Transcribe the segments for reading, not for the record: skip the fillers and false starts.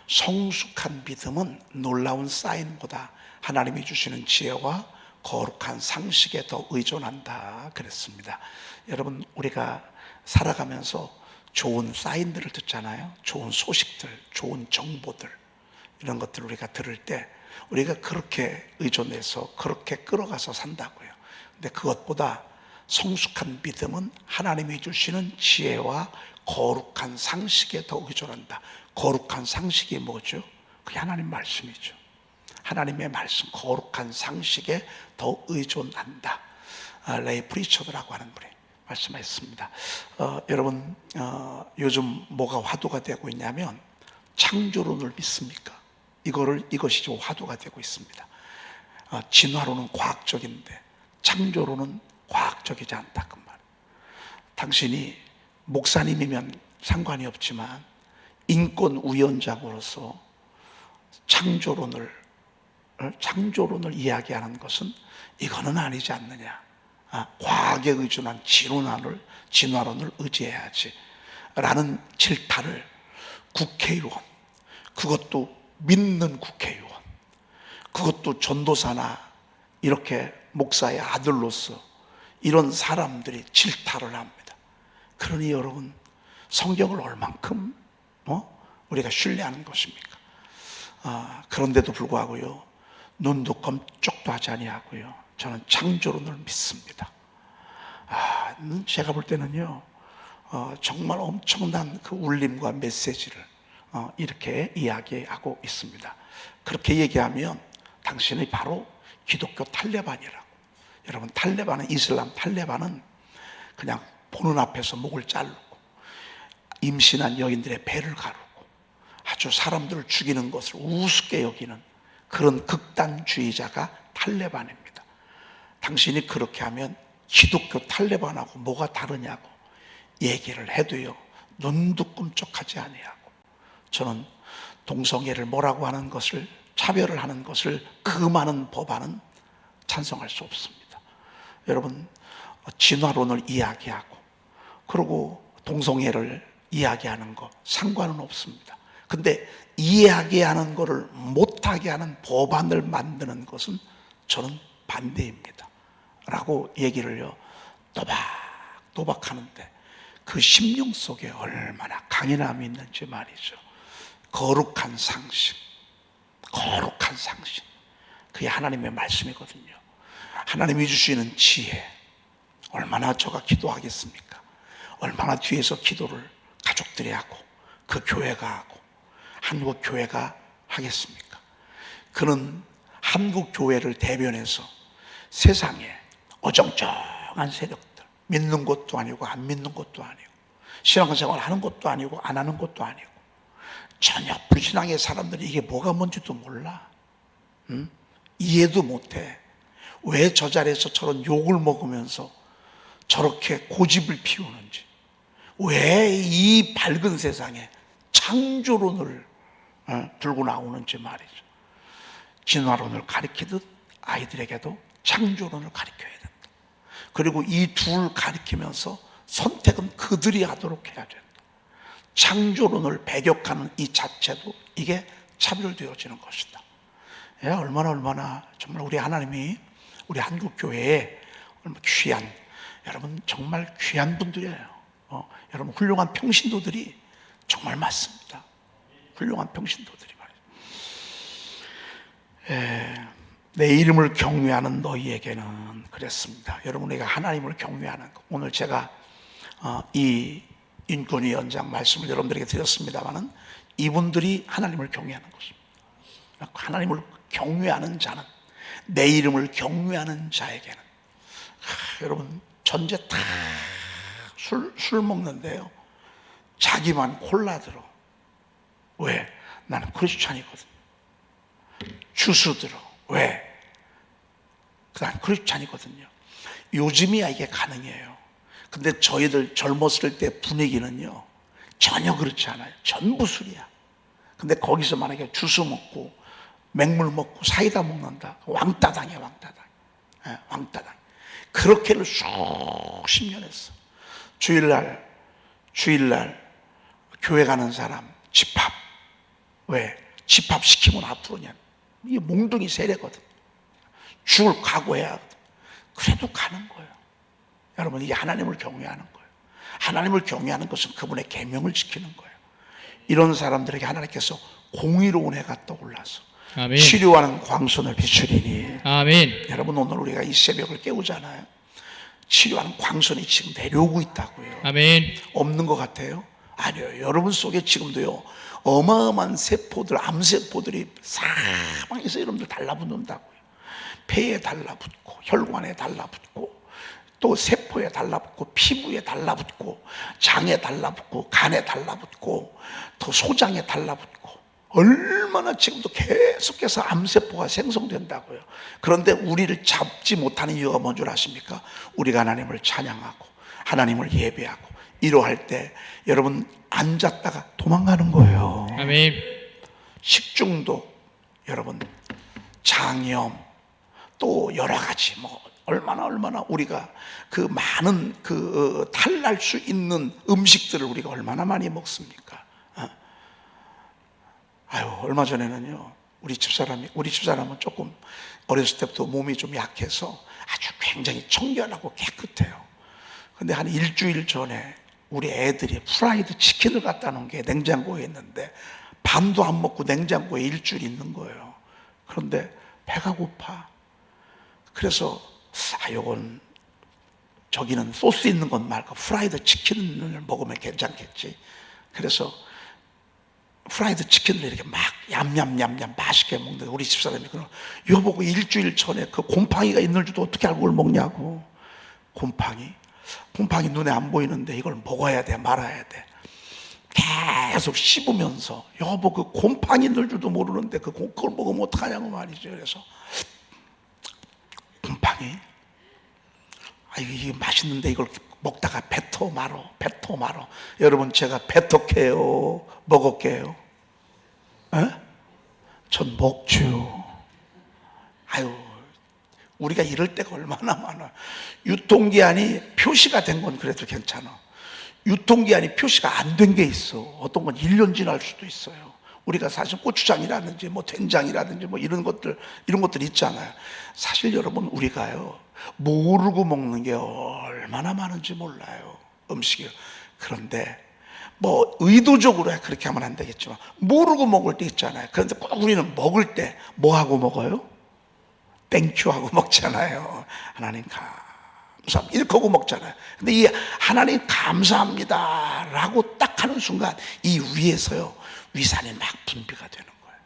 성숙한 믿음은 놀라운 사인보다 하나님이 주시는 지혜와 거룩한 상식에 더 의존한다 그랬습니다. 여러분, 우리가 살아가면서 좋은 사인들을 듣잖아요. 좋은 소식들, 좋은 정보들, 이런 것들을 우리가 들을 때 우리가 그렇게 의존해서 그렇게 끌어가서 산다고요. 근데 그것보다 성숙한 믿음은 하나님이 주시는 지혜와 거룩한 상식에 더 의존한다. 거룩한 상식이 뭐죠? 그게 하나님 말씀이죠. 하나님의 말씀, 거룩한 상식에 더 의존한다. 레이 프리처드라고 하는 분이 말씀하셨습니다. 여러분, 요즘 뭐가 화두가 되고 있냐면 창조론을 믿습니까? 이것이 좀 화두가 되고 있습니다. 진화론은 과학적인데 창조론은 과학적이지 않다 그 말. 당신이 목사님이면 상관이 없지만 인권위원장으로서 창조론을 이야기하는 것은 이거는 아니지 않느냐. 과학에 의존한 진화론을 의지해야지 라는 질타를 국회의원, 그것도 믿는 국회의원, 그것도 전도사나 이렇게 목사의 아들로서 이런 사람들이 질타를 합니다. 그러니 여러분, 성경을 얼만큼 우리가 신뢰하는 것입니까? 그런데도 불구하고요, 눈도 껌쩍도 하지 아니하고요, 저는 창조론을 믿습니다. 제가 볼 때는요, 정말 엄청난 그 울림과 메시지를 이렇게 이야기하고 있습니다. 그렇게 얘기하면 당신이 바로 기독교 탈레반이라고. 여러분, 이슬람 탈레반은 그냥 보는 앞에서 목을 자르고 임신한 여인들의 배를 가르고 아주 사람들을 죽이는 것을 우습게 여기는 그런 극단주의자가 탈레반입니다. 당신이 그렇게 하면 기독교 탈레반하고 뭐가 다르냐고 얘기를 해도요, 눈도 꿈쩍하지 아니하고, 저는 동성애를 뭐라고 하는 것을, 차별을 하는 것을 그 많은 법안은 찬성할 수 없습니다. 여러분, 진화론을 이야기하고 그리고 동성애를 이야기하는 거 상관은 없습니다. 근데 이야기하는 것을 못하게 하는 법안을 만드는 것은 저는 반대입니다 라고 얘기를요 또박또박 하는데, 그 심령 속에 얼마나 강인함이 있는지 말이죠. 거룩한 상식, 그게 하나님의 말씀이거든요. 하나님이 주시는 지혜, 얼마나 저가 기도하겠습니까? 얼마나 뒤에서 기도를 가족들이 하고 그 교회가 하고 한국 교회가 하겠습니까? 그는 한국 교회를 대변해서 세상에 어정쩡한 세력들, 믿는 것도 아니고 안 믿는 것도 아니고 신앙생활 하는 것도 아니고 안 하는 것도 아니고 전혀 불신앙의 사람들이 이게 뭐가 뭔지도 몰라. 이해도 못해. 왜 저 자리에서 저런 욕을 먹으면서 저렇게 고집을 피우는지, 왜 이 밝은 세상에 창조론을 들고 나오는지 말이죠. 진화론을 가리키듯 아이들에게도 창조론을 가르쳐야 된다. 그리고 이 둘 가르치면서 선택은 그들이 하도록 해야 된다. 창조론을 배격하는 이 자체도 이게 차별되어지는 것이다. 얼마나 정말 우리 하나님이 우리 한국 교회에 귀한, 여러분 정말 귀한 분들이에요. 여러분 훌륭한 평신도들이 정말 많습니다. 훌륭한 평신도들이 말이에요. 내 이름을 경외하는 너희에게는 그랬습니다. 여러분, 우리가 하나님을 경외하는 것, 오늘 제가 이 인권위원장 말씀을 여러분들에게 드렸습니다마는 이분들이 하나님을 경외하는 것입니다. 하나님을 경외하는 자는, 내 이름을 경외하는 자에게는, 여러분 전체 다 술 먹는데요, 자기만 콜라 들어. 왜? 나는 크리스찬이거든. 주스 들어. 왜? 난 크리스찬이거든요. 요즘이야 이게 가능해요. 근데 저희들 젊었을 때 분위기는요 전혀 그렇지 않아요. 전부 술이야. 근데 거기서 만약에 주스 먹고 맹물 먹고 사이다 먹는다, 왕따당이야. 왕따당. 그렇게를 수십 년 했어. 주일날 교회 가는 사람 집합 왜? 집합시키면 앞으로냐. 이게 몽둥이 세례거든. 죽을 각오해야 하거든. 그래도 가는 거예요. 여러분, 이게 하나님을 경외하는 거예요. 하나님을 경외하는 것은 그분의 계명을 지키는 거예요. 이런 사람들에게 하나님께서 공의로운 해가 떠올라서 아멘. 치료하는 광선을 비추리니. 아멘. 여러분, 오늘 우리가 이 새벽을 깨우잖아요. 치료하는 광선이 지금 내려오고 있다고요. 아멘. 없는 것 같아요? 아니요. 여러분 속에 지금도요, 어마어마한 세포들, 암세포들이 사방에서 여러분들 달라붙는다고요. 폐에 달라붙고, 혈관에 달라붙고, 또 세포에 달라붙고, 피부에 달라붙고, 장에 달라붙고, 간에 달라붙고, 또 소장에 달라붙고, 얼마나 지금도 계속해서 암세포가 생성된다고요. 그런데 우리를 잡지 못하는 이유가 뭔 줄 아십니까? 우리가 하나님을 찬양하고 하나님을 예배하고 이러할 때 여러분 앉았다가 도망가는 거예요. 아멘. 식중독, 여러분 장염, 또 여러 가지 뭐 얼마나 우리가 그 많은 그 탈날 수 있는 음식들을 우리가 얼마나 많이 먹습니까? 아유, 얼마 전에는요, 우리 집사람은 조금 어렸을 때부터 몸이 좀 약해서 아주 굉장히 청결하고 깨끗해요. 근데 한 일주일 전에 우리 애들이 프라이드 치킨을 갖다 놓은 게 냉장고에 있는데 밤도 안 먹고 냉장고에 일주일 있는 거예요. 그런데 배가 고파. 그래서 요건 저기는 소스 있는 것 말고 프라이드 치킨을 먹으면 괜찮겠지. 그래서 프라이드 치킨을 이렇게 막 얌얌얌얌 맛있게 먹는데 우리 집사람이 그럼 여보고 일주일 전에 그 곰팡이가 있는 줄도 어떻게 알고 그걸 먹냐고. 곰팡이 눈에 안 보이는데 이걸 먹어야 돼 말아야 돼. 계속 씹으면서 여보 그 곰팡이 있는 줄도 모르는데 그걸 먹으면 어떡하냐고 말이죠. 그래서 곰팡이 이게 맛있는데 이걸 먹다가 뱉어 말어. 여러분 제가 뱉어게요 먹을게요? 에? 전 먹죠. 우리가 이럴 때가 얼마나 많아. 유통기한이 표시가 된 건 그래도 괜찮아. 유통기한이 표시가 안 된 게 있어. 어떤 건 1년 지날 수도 있어요. 우리가 사실 고추장이라든지 뭐 된장이라든지 뭐 이런 것들 있잖아요. 사실 여러분 우리가요 모르고 먹는 게 얼마나 많은지 몰라요. 음식이요. 그런데 뭐 의도적으로 그렇게 하면 안 되겠지만 모르고 먹을 때 있잖아요. 그런데 꼭 우리는 먹을 때 뭐 하고 먹어요? 땡큐 하고 먹잖아요. 하나님 감사합니다 이렇게 하고 먹잖아요. 근데 이 하나님 감사합니다 라고 딱 하는 순간 이 위에서요 위산이 막 분비가 되는 거예요.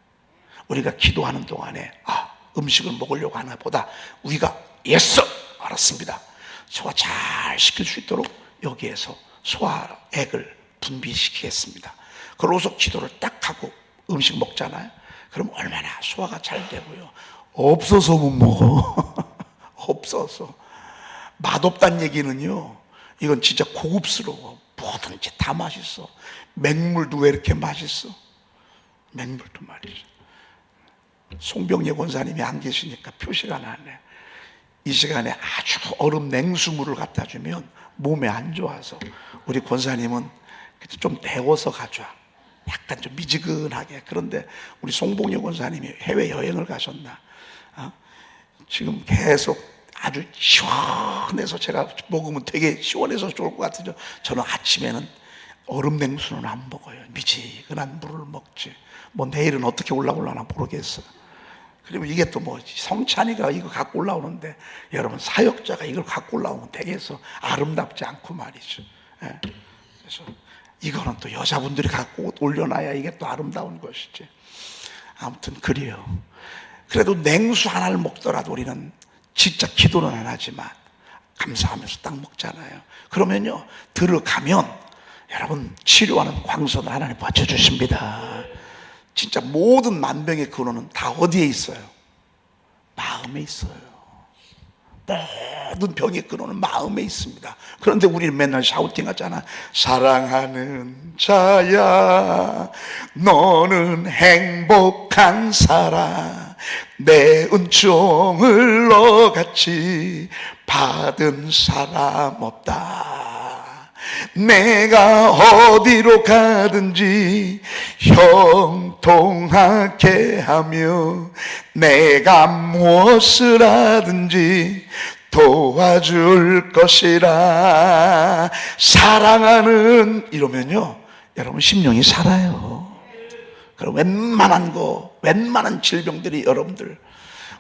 우리가 기도하는 동안에 음식을 먹으려고 하나 보다 위가 예스 알았습니다 소화 잘 시킬 수 있도록 여기에서 소화액을 분비시키겠습니다. 그러고서 기도를 딱 하고 음식 먹잖아요. 그럼 얼마나 소화가 잘 되고요. 없어서 못 먹어. 없어서. 맛없다는 얘기는요 이건 진짜 고급스러워. 뭐든지 다 맛있어. 맹물도 왜 이렇게 맛있어? 맹물도 말이죠. 송병예 권사님이 안 계시니까 표시가 나네. 이 시간에 아주 얼음 냉수물을 갖다 주면 몸에 안 좋아서 우리 권사님은 좀 데워서 가져와. 약간 좀 미지근하게. 그런데 우리 송봉예 권사님이 해외여행을 가셨나? 지금 계속 아주 시원해서 제가 먹으면 되게 시원해서 좋을 것 같은데 저는 아침에는 얼음 냉수는 안 먹어요. 미지근한 물을 먹지. 뭐 내일은 어떻게 올라올라나 모르겠어. 그리고 이게 또 뭐 성찬이가 이거 갖고 올라오는데 여러분 사역자가 이걸 갖고 올라오면 되겠어. 아름답지 않고 말이죠. 그래서 이거는 또 여자분들이 갖고 올려놔야 이게 또 아름다운 것이지. 아무튼 그래요. 그래도 냉수 하나를 먹더라도 우리는 진짜 기도는 안 하지만 감사하면서 딱 먹잖아요. 그러면요 들어가면 여러분 치료하는 광선을 하나님 받쳐주십니다. 진짜 모든 만병의 근원은 다 어디에 있어요? 마음에 있어요. 모든 병의 근원은 마음에 있습니다. 그런데 우리는 맨날 샤우팅 하잖아. 사랑하는 자야 너는 행복한 사람 내 은총을 너같이 받은 사람 없다. 내가 어디로 가든지 형통하게 하며 내가 무엇을 하든지 도와줄 것이라. 사랑하는 이러면요 여러분 심령이 살아요. 그럼 웬만한 질병들이 여러분들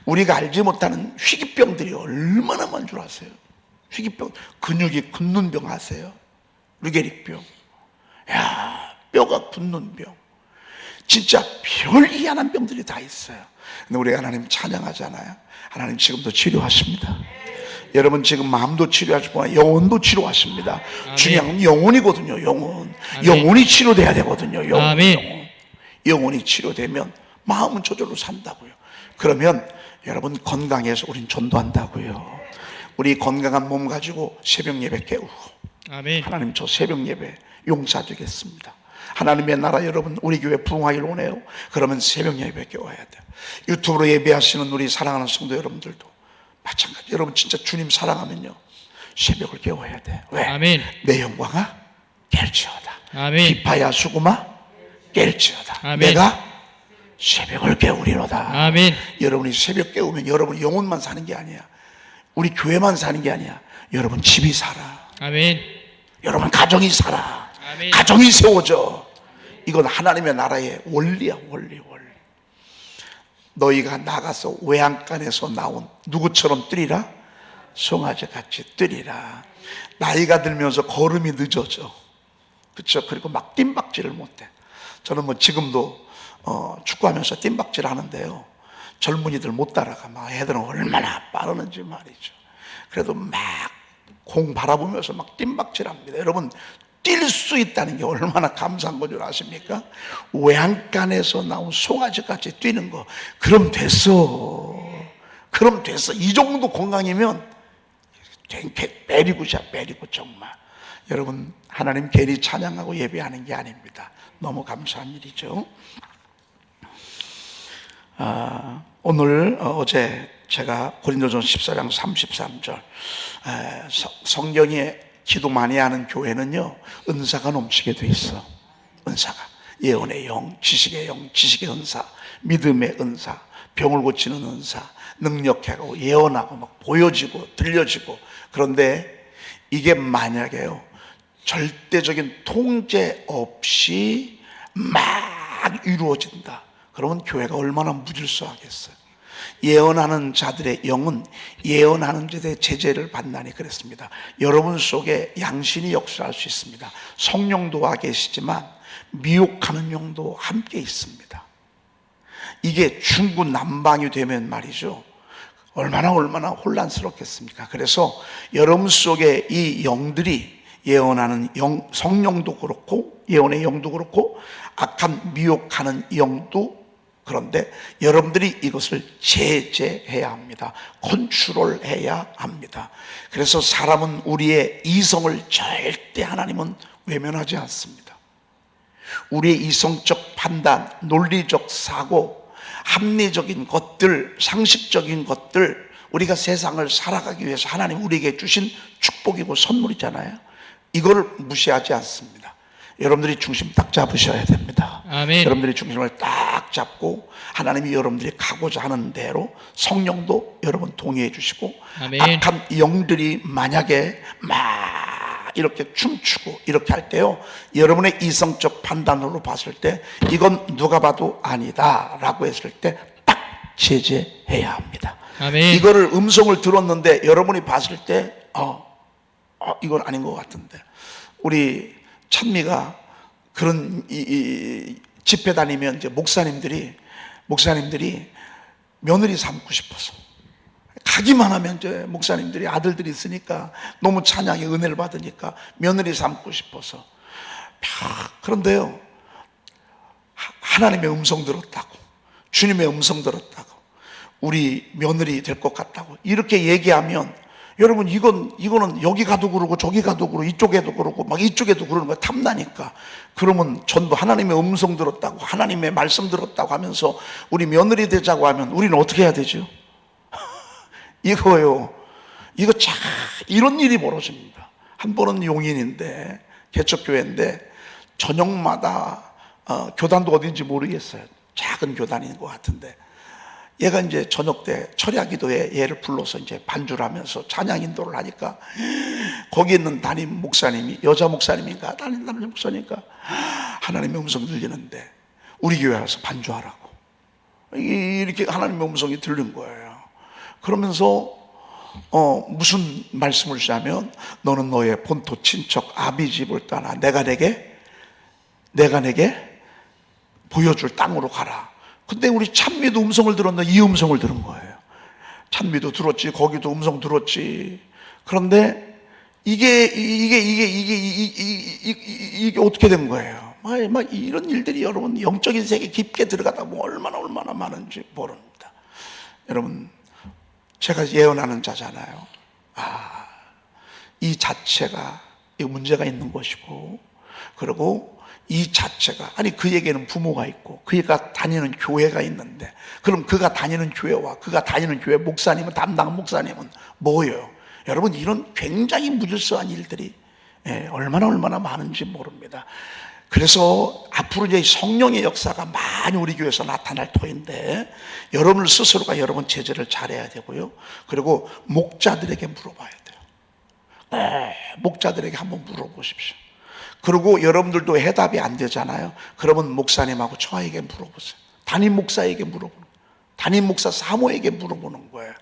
우리가 알지 못하는 희귀병들이 얼마나 많은 줄 아세요? 희귀병, 근육이 굳는 병 아세요? 루게릭병, 뼈가 굳는 병, 진짜 별 희한한 병들이 다 있어요. 근데 우리 하나님 찬양하잖아요. 하나님 지금도 치료하십니다. 여러분 지금 마음도 치료하시고 영혼도 치료하십니다. 아멘. 중요한 건 영혼이거든요. 영혼. 아멘. 영혼이 치료돼야 되거든요. 영혼이 치료되면 마음은 저절로 산다고요. 그러면 여러분 건강해서 우린 전도한다고요. 우리 건강한 몸 가지고 새벽 예배 깨우고, 아멘. 하나님 저 새벽 예배 용사되겠습니다. 하나님의 나라 여러분 우리 교회 부흥하길 원해요. 그러면 새벽 예배 깨워야 돼요. 유튜브로 예배하시는 우리 사랑하는 성도 여러분들도 마찬가지. 여러분 진짜 주님 사랑하면요 새벽을 깨워야 돼. 왜? 아멘. 내 영광아 깰지어다. 아멘. 비파야 수구마 깰지어다. 아멘. 내가 새벽을 깨우리로다. 아멘. 여러분이 새벽 깨우면 여러분 영혼만 사는 게 아니야. 우리 교회만 사는 게 아니야. 여러분 집이 살아. 아멘. 여러분 가정이 살아. 아멘. 가정이 세워져. 이건 하나님의 나라의 원리야. 원리. 너희가 나가서 외양간에서 나온 누구처럼 뛰리라? 송아지같이 뛰리라. 나이가 들면서 걸음이 늦어져. 그렇죠? 그리고 막 뜀박질을 못해. 저는 뭐 지금도 축구하면서 뜀박질 하는데요 젊은이들 못 따라가. 막 애들은 얼마나 빠르는지 말이죠. 그래도 막 공 바라보면서 막 뜀박질 합니다. 여러분 뛸 수 있다는 게 얼마나 감사한 건 줄 아십니까? 외양간에서 나온 송아지같이 뛰는 거. 그럼 됐어. 이 정도 건강이면 베리굿이야. 베리굿 정말. 여러분 하나님 괜히 찬양하고 예배하는 게 아닙니다. 너무 감사한 일이죠. 오늘 어제 제가 고린도전서 14장 33절 성경에 기도 많이 하는 교회는요 은사가 넘치게 돼 있어. 은사가 예언의 영, 지식의 영, 지식의 은사, 믿음의 은사, 병을 고치는 은사, 능력하고 예언하고 막 보여지고 들려지고. 그런데 이게 만약에요 절대적인 통제 없이 막 이루어진다 그러면 교회가 얼마나 무질서하겠어요. 예언하는 자들의 영은 예언하는 자들의 제재를 받나니 그랬습니다. 여러분 속에 양신이 역사할 수 있습니다. 성령도 와 계시지만 미혹하는 영도 함께 있습니다. 이게 중구난방이 되면 말이죠 얼마나 혼란스럽겠습니까? 그래서 여러분 속에 이 영들이 예언하는 영, 성령도 그렇고 예언의 영도 그렇고 악한 미혹하는 영도. 그런데 여러분들이 이것을 제재해야 합니다. 컨트롤해야 합니다. 그래서 사람은 우리의 이성을 절대 하나님은 외면하지 않습니다. 우리의 이성적 판단, 논리적 사고, 합리적인 것들, 상식적인 것들, 우리가 세상을 살아가기 위해서 하나님 우리에게 주신 축복이고 선물이잖아요. 이걸 무시하지 않습니다. 여러분들이 중심 딱 잡으셔야 됩니다. 아멘. 여러분들이 중심을 딱 잡고 하나님이 여러분들이 가고자 하는 대로 성령도 여러분 동의해 주시고 아멘. 악한 영들이 만약에 막 이렇게 춤추고 이렇게 할 때요 여러분의 이성적 판단으로 봤을 때 이건 누가 봐도 아니다 라고 했을 때 딱 제재해야 합니다. 아멘. 이거를 음성을 들었는데 여러분이 봤을 때 이건 아닌 것 같은데. 우리 찬미가 그런 집회 다니면 이제 목사님들이 며느리 삼고 싶어서 가기만 하면 이제 목사님들이 아들들이 있으니까 너무 찬양의 은혜를 받으니까 며느리 삼고 싶어서. 그런데요 하나님의 음성 들었다고, 주님의 음성 들었다고, 우리 며느리 될 것 같다고 이렇게 얘기하면 여러분 이거는 여기 가도 그러고 저기 가도 그러고 이쪽에도 그러고 막 이쪽에도 그러는 거야. 탐나니까. 그러면 전부 하나님의 음성 들었다고 하나님의 말씀 들었다고 하면서 우리 며느리 되자고 하면 우리는 어떻게 해야 되죠? 이거요. 이런 일이 벌어집니다. 한 번은 용인인데 개척교회인데 저녁마다 교단도 어딘지 모르겠어요. 작은 교단인 것 같은데 얘가 이제 저녁 때 철야 기도에 얘를 불러서 이제 반주를 하면서 찬양 인도를 하니까 거기 있는 담임 목사님이, 여자 목사님인가 담임 목사님인가, 하나님의 음성이 들리는데 우리 교회 와서 반주하라고 이렇게 하나님의 음성이 들린 거예요. 그러면서 무슨 말씀을 하냐면, 너는 너의 본토 친척 아비 집을 떠나 내가 내게 보여줄 땅으로 가라. 근데 우리 찬미도 음성을 들었는데 이 음성을 들은 거예요. 찬미도 들었지, 거기도 음성 들었지. 그런데 이게 어떻게 된 거예요? 막 이런 일들이 여러분 영적인 세계 깊게 들어가다 보면 얼마나 많은지 모릅니다. 여러분, 제가 예언하는 자잖아요. 이 자체가 문제가 있는 것이고, 그리고 이 자체가, 아니 그에게는 부모가 있고 그가 다니는 교회가 있는데, 그럼 그가 다니는 교회와 그가 다니는 교회 목사님은, 담당 목사님은 뭐예요? 여러분, 이런 굉장히 무질서한 일들이 얼마나 많은지 모릅니다. 그래서 앞으로 이제 성령의 역사가 많이 우리 교회에서 나타날 터인데, 여러분 스스로가 여러분 제재를 잘해야 되고요. 그리고 목자들에게 물어봐야 돼요. 목자들에게 한번 물어보십시오. 그리고 여러분들도 해답이 안 되잖아요. 그러면 목사님하고 저에게 물어보세요. 담임 목사에게 물어보는 거예요. 담임 목사 사모에게 물어보는 거예요.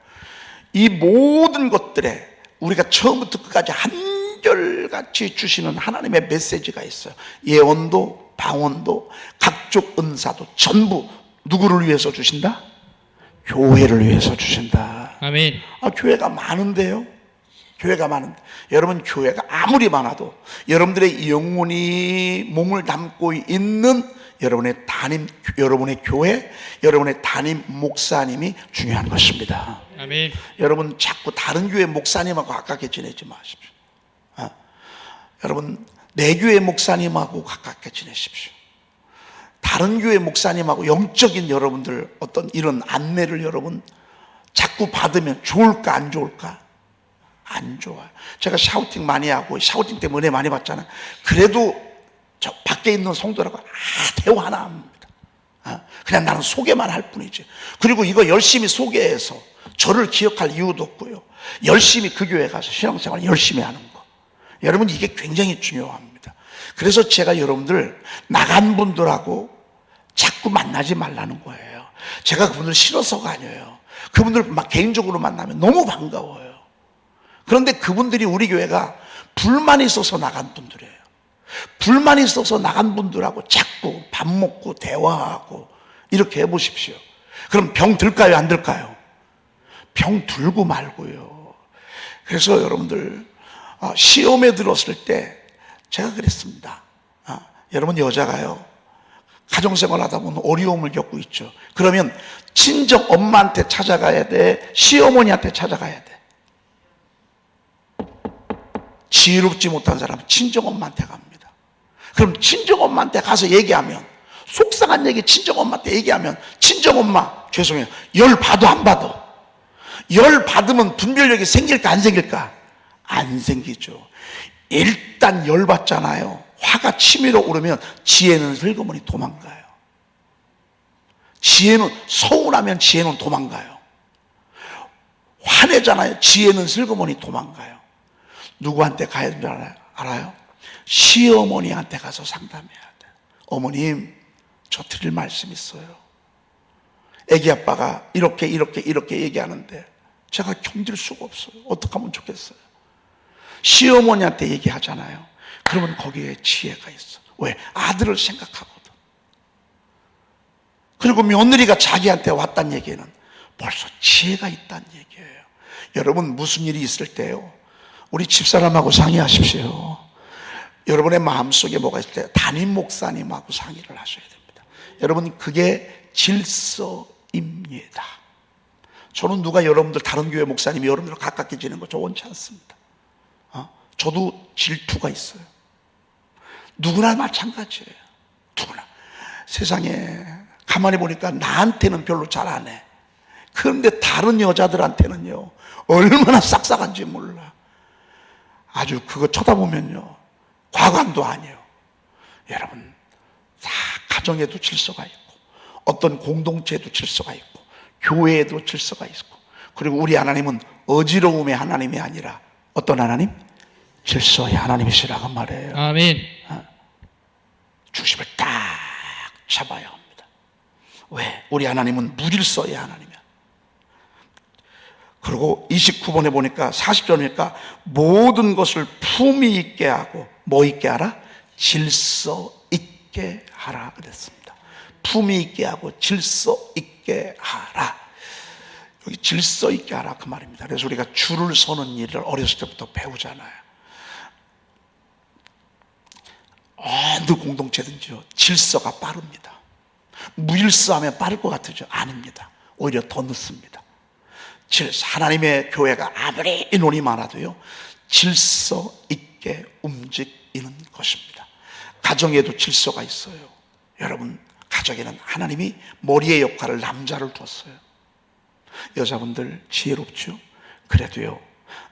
이 모든 것들에 우리가 처음부터 끝까지 한결같이 주시는 하나님의 메시지가 있어요. 예언도, 방언도, 각종 은사도 전부 누구를 위해서 주신다? 교회를 위해서 주신다. 아멘. 교회가 많은데요. 교회가 많은데, 여러분 교회가 아무리 많아도 여러분들의 영혼이 몸을 담고 있는 여러분의 교회, 여러분의 담임 목사님이 중요한 것입니다. 아멘. 여러분 자꾸 다른 교회 목사님하고 가깝게 지내지 마십시오. 여러분 내 교회 목사님하고 가깝게 지내십시오. 다른 교회 목사님하고 영적인 여러분들 어떤 이런 안내를 여러분 자꾸 받으면 좋을까 안 좋을까? 안 좋아요. 제가 샤우팅 많이 하고 샤우팅 때문에 은혜 많이 받잖아요. 그래도 저 밖에 있는 성도라고 대화 하나 합니다. 그냥 나는 소개만 할 뿐이지. 그리고 이거 열심히 소개해서 저를 기억할 이유도 없고요. 열심히 그 교회 가서 신앙생활 열심히 하는 거. 여러분, 이게 굉장히 중요합니다. 그래서 제가 여러분들 나간 분들하고 자꾸 만나지 말라는 거예요. 제가 그분들 싫어서가 아니에요. 그분들 막 개인적으로 만나면 너무 반가워요. 그런데 그분들이 우리 교회가 불만이 있어서 나간 분들이에요. 불만이 있어서 나간 분들하고 자꾸 밥 먹고 대화하고 이렇게 해보십시오. 그럼 병 들까요, 안 들까요? 병 들고 말고요. 그래서 여러분들 시험에 들었을 때 제가 그랬습니다. 여러분 여자가요, 가정생활 하다 보면 어려움을 겪고 있죠. 그러면 친정 엄마한테 찾아가야 돼, 시어머니한테 찾아가야 돼? 지혜롭지 못한 사람은 친정엄마한테 갑니다. 그럼 친정엄마한테 가서 얘기하면, 속상한 얘기 친정엄마한테 얘기하면, 친정엄마 죄송해요, 열 받아 안 받아? 열 받으면 분별력이 생길까 안 생길까? 안 생기죠. 일단 열 받잖아요. 화가 치밀어 오르면 지혜는 슬그머니 도망가요. 지혜는, 서운하면 지혜는 도망가요. 화내잖아요. 지혜는 슬그머니 도망가요. 누구한테 가야 되는 줄 알아요? 시어머니한테 가서 상담해야 돼요. 어머님, 저 드릴 말씀 있어요. 애기 아빠가 이렇게 얘기하는데 제가 견딜 수가 없어요. 어떻게 하면 좋겠어요? 시어머니한테 얘기하잖아요. 그러면 거기에 지혜가 있어. 왜? 아들을 생각하거든. 그리고 며느리가 자기한테 왔단 얘기는 벌써 지혜가 있다는 얘기예요. 여러분, 무슨 일이 있을 때요, 우리 집사람하고 상의하십시오. 여러분의 마음속에 뭐가 있을 때 담임 목사님하고 상의를 하셔야 됩니다. 여러분, 그게 질서입니다. 저는 누가 여러분들 다른 교회 목사님이 여러분들 가깝게 지내는 거 저 원치 않습니다. 저도 질투가 있어요. 누구나 마찬가지예요. 누구나. 세상에 가만히 보니까 나한테는 별로 잘 안 해. 그런데 다른 여자들한테는요, 얼마나 싹싹한지 몰라. 아주 그거 쳐다보면요, 과관도 아니에요. 여러분, 다 가정에도 질서가 있고, 어떤 공동체에도 질서가 있고, 교회에도 질서가 있고, 그리고 우리 하나님은 어지러움의 하나님이 아니라 어떤 하나님? 질서의 하나님이시라고 말해요. 아멘. 중심을 딱 잡아야 합니다. 왜? 우리 하나님은 무질서의 하나님이야. 그리고 29번에 보니까 40절이니까 모든 것을 품위 있게 하고 뭐 있게 하라? 질서 있게 하라 그랬습니다. 품위 있게 하고 질서 있게 하라. 여기 질서 있게 하라 그 말입니다. 그래서 우리가 줄을 서는 일을 어렸을 때부터 배우잖아요. 어느 공동체든지요, 질서가 빠릅니다. 무질서하면 빠를 것 같으죠? 아닙니다. 오히려 더 늦습니다. 하나님의 교회가 아무리 인원이 많아도요, 질서 있게 움직이는 것입니다. 가정에도 질서가 있어요. 여러분, 가정에는 하나님이 머리의 역할을 남자를 뒀어요. 여자분들 지혜롭죠? 그래도요,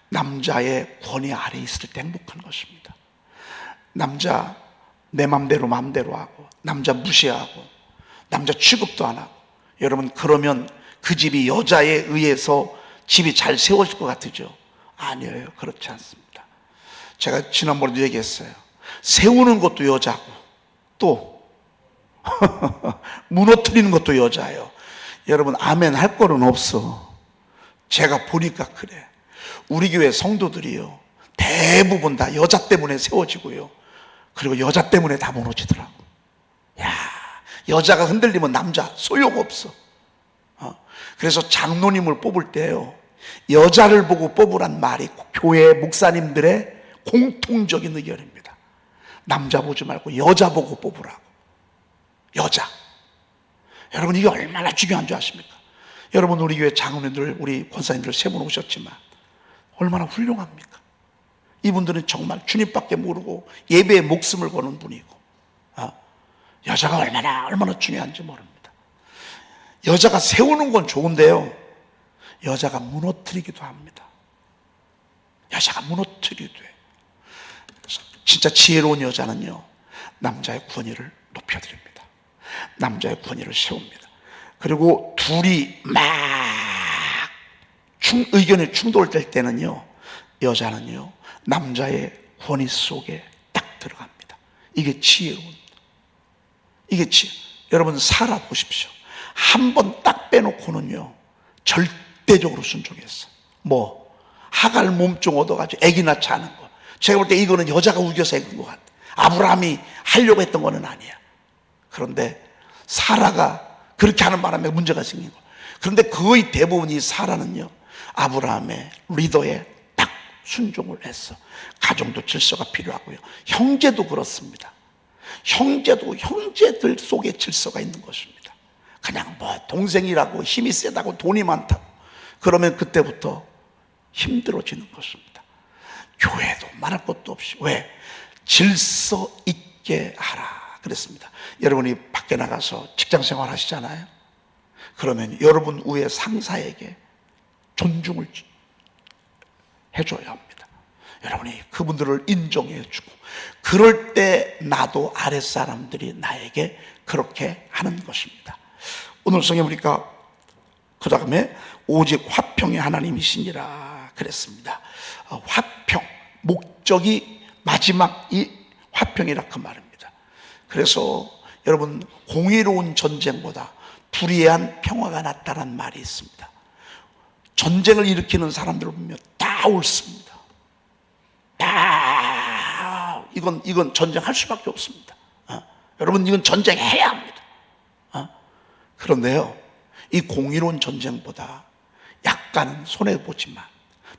남자의 권위 아래에 있을 때 행복한 것입니다. 남자 내 맘대로 하고, 남자 무시하고, 남자 취급도 안 하고, 여러분, 그러면 그 집이 여자에 의해서 집이 잘 세워질 것 같으죠? 아니에요. 그렇지 않습니다. 제가 지난번에도 얘기했어요. 세우는 것도 여자고, 또 무너뜨리는 것도 여자예요. 여러분, 아멘 할 거는 없어. 제가 보니까 그래. 우리 교회 성도들이요, 대부분 다 여자 때문에 세워지고요, 그리고 여자 때문에 다 무너지더라고. 야, 여자가 흔들리면 남자 소용없어. 그래서 장로님을 뽑을 때요, 여자를 보고 뽑으란 말이 교회 목사님들의 공통적인 의견입니다. 남자 보지 말고 여자 보고 뽑으라고. 여자. 여러분, 이게 얼마나 중요한 줄 아십니까? 여러분, 우리 교회 장로님들, 우리 권사님들 세 분 오셨지만 얼마나 훌륭합니까? 이분들은 정말 주님밖에 모르고 예배에 목숨을 거는 분이고, 여자가 얼마나 중요한지 모릅니다. 여자가 세우는 건 좋은데요, 여자가 무너뜨리기도 합니다. 여자가 무너뜨리기도 해요. 그래서 진짜 지혜로운 여자는요, 남자의 권위를 높여드립니다. 남자의 권위를 세웁니다. 그리고 둘이 막 의견이 충돌될 때는요, 여자는요, 남자의 권위 속에 딱 들어갑니다. 이게 지혜로운, 여러분, 사라 보십시오. 한 번 딱 빼놓고는요, 절대적으로 순종했어. 뭐 하갈 몸종 얻어가지고 애기 낳지 않은 거, 제가 볼 때 이거는 여자가 우겨서 했던 것 같아. 아브라함이 하려고 했던 거는 아니야. 그런데 사라가 그렇게 하는 바람에 문제가 생긴 거. 그런데 거의 대부분 이 사라는요, 아브라함의 리더에 딱 순종을 했어. 가정도 질서가 필요하고요, 형제도 그렇습니다. 형제들 속에 질서가 있는 것입니다. 그냥 뭐 동생이라고 힘이 세다고 돈이 많다고 그러면 그때부터 힘들어지는 것입니다. 교회도 말할 것도 없이, 왜? 질서 있게 하라 그랬습니다. 여러분이 밖에 나가서 직장생활 하시잖아요. 그러면 여러분 위에 상사에게 존중을 해줘야 합니다. 여러분이 그분들을 인정해주고, 그럴 때 나도 아랫사람들이 나에게 그렇게 하는 것입니다. 오늘 성경에 보니까 그 다음에 오직 화평의 하나님이시니라 그랬습니다. 화평, 목적이 마지막 이 화평이라 그 말입니다. 그래서 여러분, 공의로운 전쟁보다 불의한 평화가 낫다는 말이 있습니다. 전쟁을 일으키는 사람들을 보면 다 옳습니다. 다 이건 전쟁할 수밖에 없습니다. 여러분, 이건 전쟁해야 합니다. 그런데요, 이 공의로운 전쟁보다 약간은 손해보지만,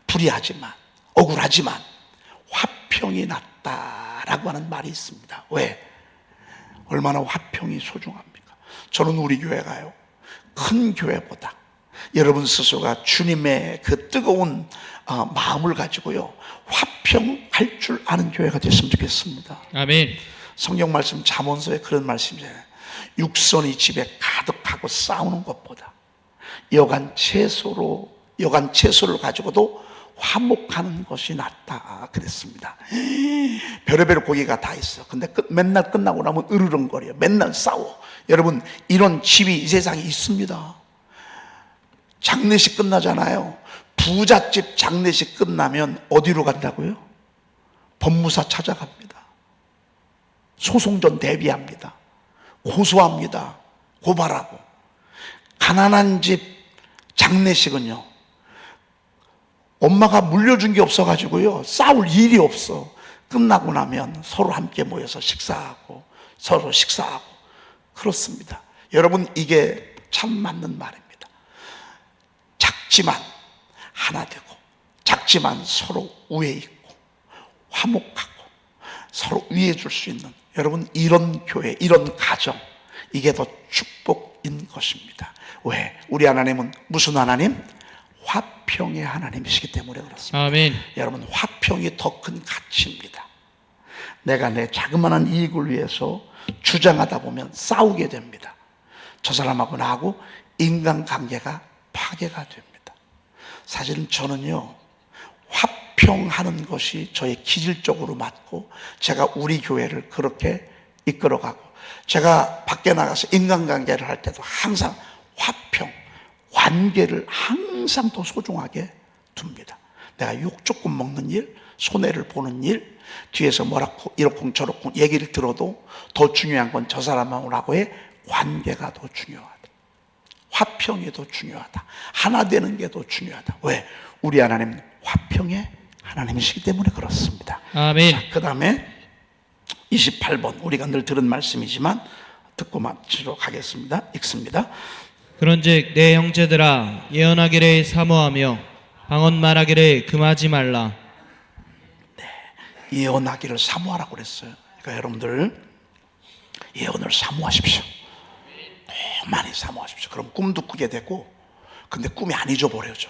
불의하지만, 억울하지만 화평이 낫다라고 하는 말이 있습니다. 왜? 얼마나 화평이 소중합니까? 저는 우리 교회가요, 큰 교회보다 여러분 스스로가 주님의 그 뜨거운 마음을 가지고요, 화평할 줄 아는 교회가 됐으면 좋겠습니다. 아멘. 성경 말씀 잠언서에 그런 말씀이잖아요. 육선이 집에 가득하고 싸우는 것보다 여간 채소를 가지고도 화목하는 것이 낫다 그랬습니다. 별의별 고기가 다 있어. 근데 맨날 끝나고 나면 으르렁거려. 맨날 싸워. 여러분, 이런 집이 이 세상에 있습니다. 장례식 끝나잖아요. 부잣집 장례식 끝나면 어디로 간다고요? 법무사 찾아갑니다. 소송전 대비합니다. 고소합니다. 고발하고. 가난한 집 장례식은요, 엄마가 물려준 게 없어가지고요, 싸울 일이 없어. 끝나고 나면 서로 함께 모여서 식사하고 서로 식사하고 그렇습니다. 여러분, 이게 참 맞는 말입니다. 작지만 하나 되고, 작지만 서로 우애 있고 화목하고 서로 위해 줄 수 있는, 여러분, 이런 교회, 이런 가정, 이게 더 축복인 것입니다. 왜? 우리 하나님은 무슨 하나님? 화평의 하나님이시기 때문에 그렇습니다. 아멘. 여러분, 화평이 더 큰 가치입니다. 내가 내 자그마한 이익을 위해서 주장하다 보면 싸우게 됩니다. 저 사람하고 나하고 인간관계가 파괴가 됩니다. 사실은 저는요, 화평하는 것이 저의 기질적으로 맞고, 제가 우리 교회를 그렇게 이끌어가고, 제가 밖에 나가서 인간관계를 할 때도 항상 화평, 관계를 항상 더 소중하게 둡니다. 내가 욕 조금 먹는 일, 손해를 보는 일, 뒤에서 뭐라고 이러쿵 저러쿵 얘기를 들어도 더 중요한 건 저 사람하고의 관계가 더 중요하다. 화평이 더 중요하다. 하나 되는 게 더 중요하다. 왜? 우리 하나님 화평의 하나님이시기 때문에 그렇습니다. 아멘. 그 다음에 28번, 우리가 늘 들은 말씀이지만 듣고 마치도록 하겠습니다. 읽습니다. 그런즉 내 형제들아, 예언하기를 사모하며 방언 말하기를 금하지 말라. 예언하기를 사모하라고 그랬어요. 그러니까 여러분들 예언을 사모하십시오. 너무 많이 사모하십시오. 그럼 꿈도 꾸게 되고, 근데 꿈이 안 잊어버려져.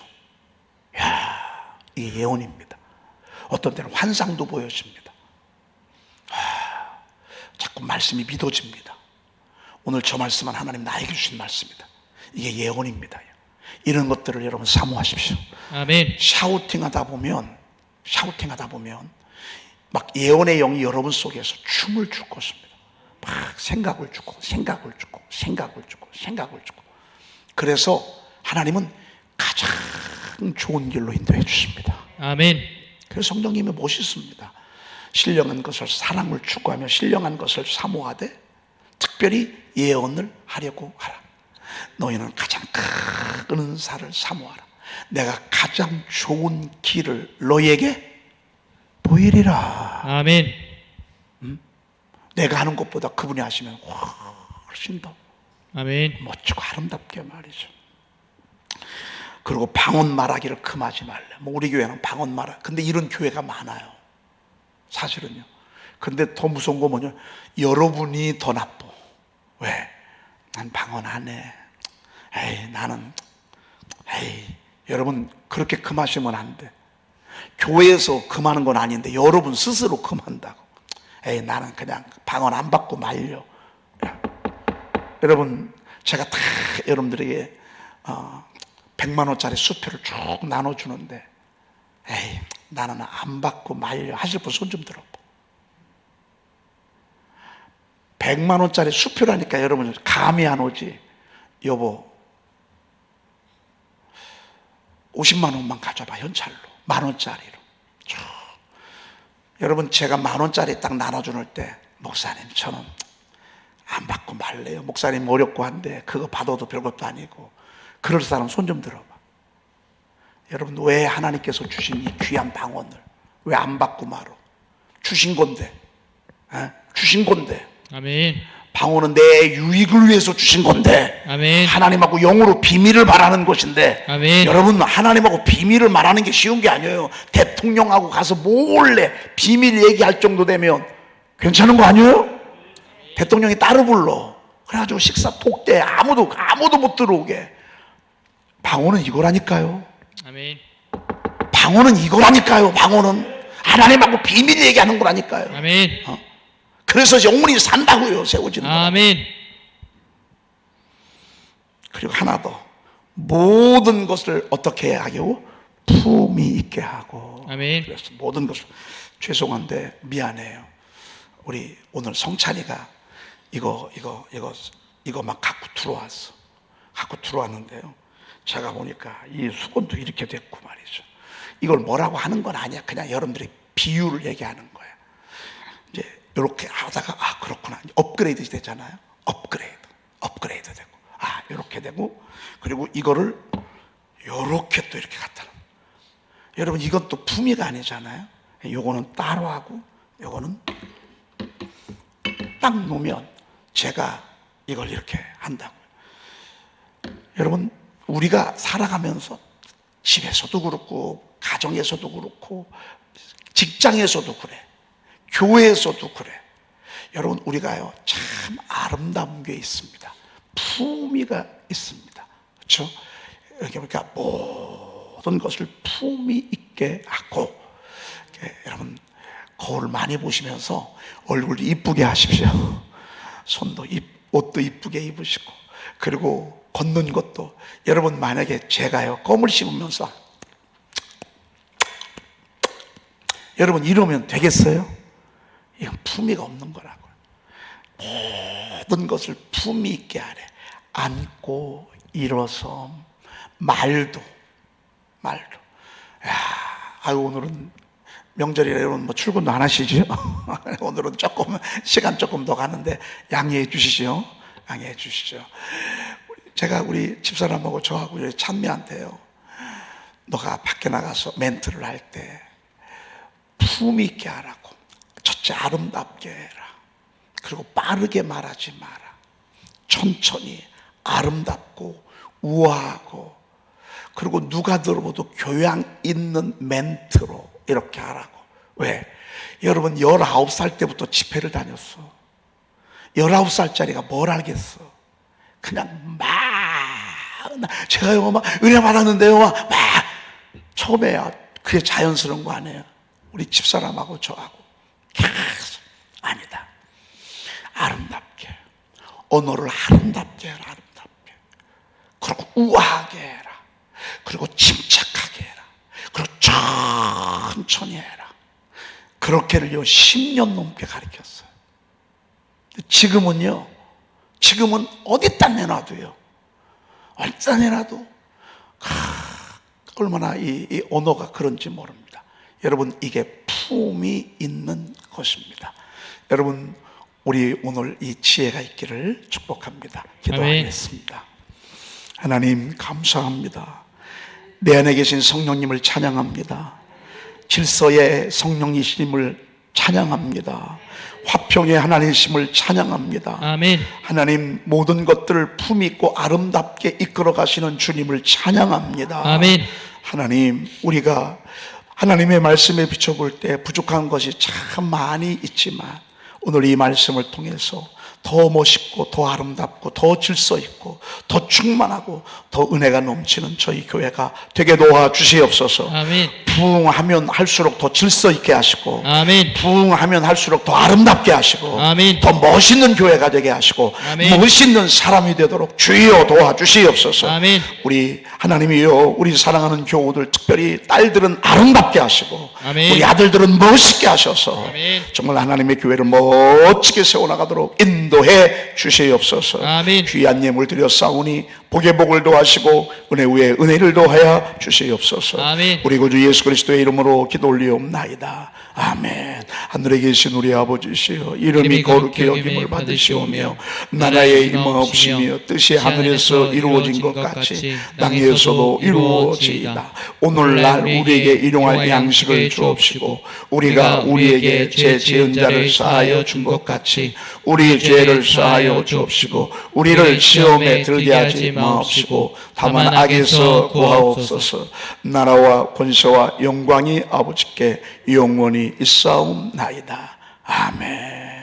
야, 이게 예언입니다. 어떤 때는 환상도 보여집니다. 자꾸 말씀이 믿어집니다. 오늘 저 말씀은 하나님 나에게 주신 말씀이다. 이게 예언입니다. 이런 것들을 여러분 사모하십시오. 아멘. 샤우팅하다 보면 막 예언의 영이 여러분 속에서 춤을 출 것입니다. 막 생각을 주고 그래서 하나님은 가장 좋은 길로 인도해 주십니다. 아멘. 그래서 성령님이 멋있습니다. 신령한 것을, 사랑을 추구하며 신령한 것을 사모하되 특별히 예언을 하려고 하라. 너희는 가장 큰 은사를 사모하라. 내가 가장 좋은 길을 너희에게 보이리라. 아멘. 내가 하는 것보다 그분이 하시면 훨씬 더 아멘. 멋지고 아름답게 말이죠. 그리고 방언 말하기를 금하지 말래. 뭐 우리 교회는 방언 말하. 근데 이런 교회가 많아요. 사실은요. 근데 더 무서운 거 뭐냐? 여러분이 더 나빠. 왜? 난 방언 안 해. 여러분, 그렇게 금하시면 안 돼. 교회에서 금하는 건 아닌데 여러분 스스로 금한다고. 나는 그냥 방언 안 받고 말려. 여러분, 제가 다 여러분들에게 100만 원짜리 수표를 쭉 나눠주는데, 나는 안 받고 말려 하실 분 손 좀 들어봐. 100만 원짜리 수표라니까 여러분 감이 안 오지. 여보, 50만 원만 가져봐. 현찰로, 1만 원짜리로. 여러분, 제가 1만 원짜리 딱 나눠주는 때, 목사님 저는 안 받고 말래요. 목사님 어렵고 한데 그거 받아도 별것도 아니고. 그럴 사람 손 좀 들어봐. 여러분, 왜 하나님께서 주신 이 귀한 방언을 왜 안 받고 말어? 주신 건데, 주신 건데. 아멘. 방언은 내 유익을 위해서 주신 건데, 아멘. 하나님하고 영으로 비밀을 말하는 것인데, 아멘. 여러분, 하나님하고 비밀을 말하는 게 쉬운 게 아니에요. 대통령하고 가서 몰래 비밀 얘기할 정도 되면 괜찮은 거 아니에요? 대통령이 따로 불러. 그래가지고 식사 톡대 아무도 못 들어오게. 방언은 이거라니까요. 아멘. 방언은 이거라니까요. 방언은 하나님하고 비밀 얘기하는 거라니까요. 아멘. 그래서 영혼이 산다고요. 세워지는 거. 아멘. 그리고 하나 더, 모든 것을 어떻게 해야 하고? 품이 있게 하고. 아멘. 그래서 모든 것을 죄송한데 미안해요. 우리 오늘 성찬이가 이거 막 갖고 들어왔어. 갖고 들어왔는데요. 제가 보니까 이 수건도 이렇게 됐고 말이죠. 이걸 뭐라고 하는 건 아니야. 그냥 여러분들이 비유를 얘기하는 거야. 이제 이렇게 하다가 아 그렇구나. 업그레이드 되잖아요. 업그레이드 되고 아 이렇게 되고 그리고 이거를 이렇게 또 이렇게 갖다 놓은. 여러분 이건 또 품위가 아니잖아요. 요거는 따로 하고 요거는 딱 놓으면 제가 이걸 이렇게 한다고요. 여러분 우리가 살아가면서 집에서도 그렇고 가정에서도 그렇고 직장에서도 그래 교회에서도 그래. 여러분 우리가요 참 아름다운 게 있습니다. 품위가 있습니다. 그렇죠? 여기 보니까 모든 것을 품위 있게 하고 여러분 거울 많이 보시면서 얼굴 이쁘게 하십시오. 손도 옷도 이쁘게 입으시고 그리고 걷는 것도 여러분 만약에 제가요 껌을 씹으면서 여러분 이러면 되겠어요? 이건 품위가 없는 거라고요. 모든 것을 품위 있게 하래. 앉고 일어서 말도 아유 오늘은 명절이라 여러분 뭐 출근도 안 하시죠? 오늘은 시간 조금 더 가는데 양해해 주시죠. 제가 우리 집사람하고 저하고 우리 찬미한테요 너가 밖에 나가서 멘트를 할 때 품위 있게 하라고. 첫째 아름답게 해라. 그리고 빠르게 말하지 마라. 천천히 아름답고 우아하고 그리고 누가 들어봐도 교양 있는 멘트로 이렇게 하라고. 왜? 여러분 19살 때부터 집회를 다녔어. 19살짜리가 뭘 알겠어. 그냥 막 제가요 막 은혜 받았는데요 막 처음에야 그게 자연스러운 거 아니에요. 우리 집사람하고 저하고 계속 아니다. 아름답게 언어를 아름답게 해라. 아름답게. 그리고 우아하게 해라. 그리고 침착하게 해라. 그리고 천천히 해라. 그렇게를요 10년 넘게 가르쳤어요. 지금은 어디다 내놔도요 어디다 내놔도 얼마나 이 언어가 그런지 모릅니다. 여러분 이게 품이 있는 것입니다. 여러분 우리 오늘 이 지혜가 있기를 축복합니다. 기도하겠습니다. 하나님 감사합니다. 내 안에 계신 성령님을 찬양합니다. 질서의 성령이심을 찬양합니다. 화평의 하나님이심을 찬양합니다. 아멘. 하나님 모든 것들을 품 있고 아름답게 이끌어 가시는 주님을 찬양합니다. 아멘. 하나님 우리가 하나님의 말씀에 비춰볼 때 부족한 것이 참 많이 있지만 오늘 이 말씀을 통해서 더 멋있고 더 아름답고 더 질서 있고 더 충만하고 더 은혜가 넘치는 저희 교회가 되게 도와주시옵소서. 아멘. 부흥하면 할수록 더 질서 있게 하시고 아멘. 부흥하면 할수록 더 아름답게 하시고 아멘. 더 멋있는 교회가 되게 하시고 아멘. 멋있는 사람이 되도록 주여 도와주시옵소서. 아멘. 우리 하나님이여 우리 사랑하는 교우들 특별히 딸들은 아름답게 하시고 아멘. 우리 아들들은 멋있게 하셔서 아멘. 정말 하나님의 교회를 멋지게 세워나가도록 인도해 주시옵소서. 아멘. 귀한 예물 드려 싸우니 복의 복을 더하시고 은혜 위에 은혜를 더하여 주시옵소서. 아멘. 우리 구주 예수 그리스도의 이름으로 기도 올리옵나이다. 아멘. 하늘에 계신 우리 아버지시여 이름이 거룩히 여김을 받으시오며 나라의 임하옵시며 뜻이 하늘에서 이루어진 것 같이 땅에서도 이루어지이다. 오늘날 우리에게 일용할 양식을 주옵시고 우리가 우리에게 죄 지은 자를 사하여 준 것 같이 우리 죄를 사하여 주옵시고 우리를 시험에 들게 하지 마옵시고 다만 악에서 구하옵소서. 나라와 권세와 영광이 아버지께 영원히 있사옵나이다. 아멘.